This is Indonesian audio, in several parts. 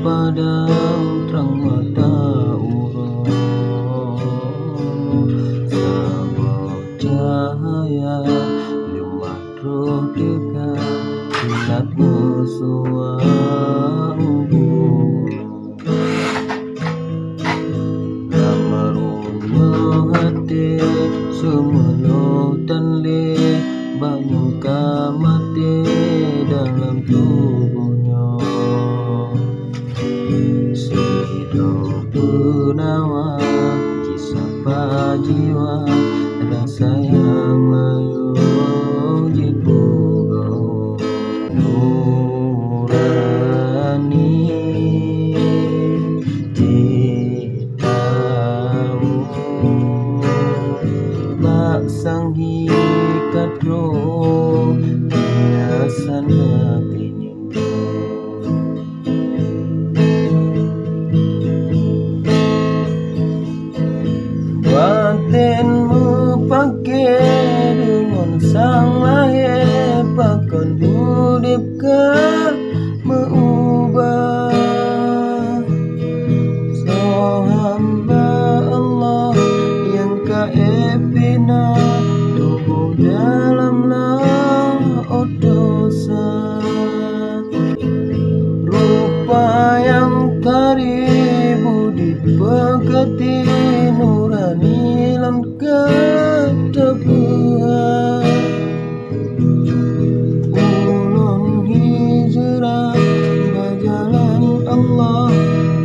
padang terang mata urung sabuk cahaya limah roh dekat silat musuh hati sumelo tanle banyu kamate dalam tubuhnya sido penawa kisah jiwa rasa yang layu jibugo nurani sang hikat roh hiasan hatinya batinmu pakai dengan sang lahir pakon hudip ke mengubah so hamba Allah yang kaepina dalamlah dosa rupa yang taribu dipekati nurani lam ketabuhan ulun hijrah jalan Allah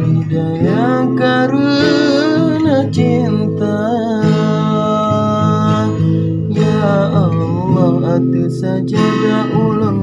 hidayah karena cinta atu sajadah ulun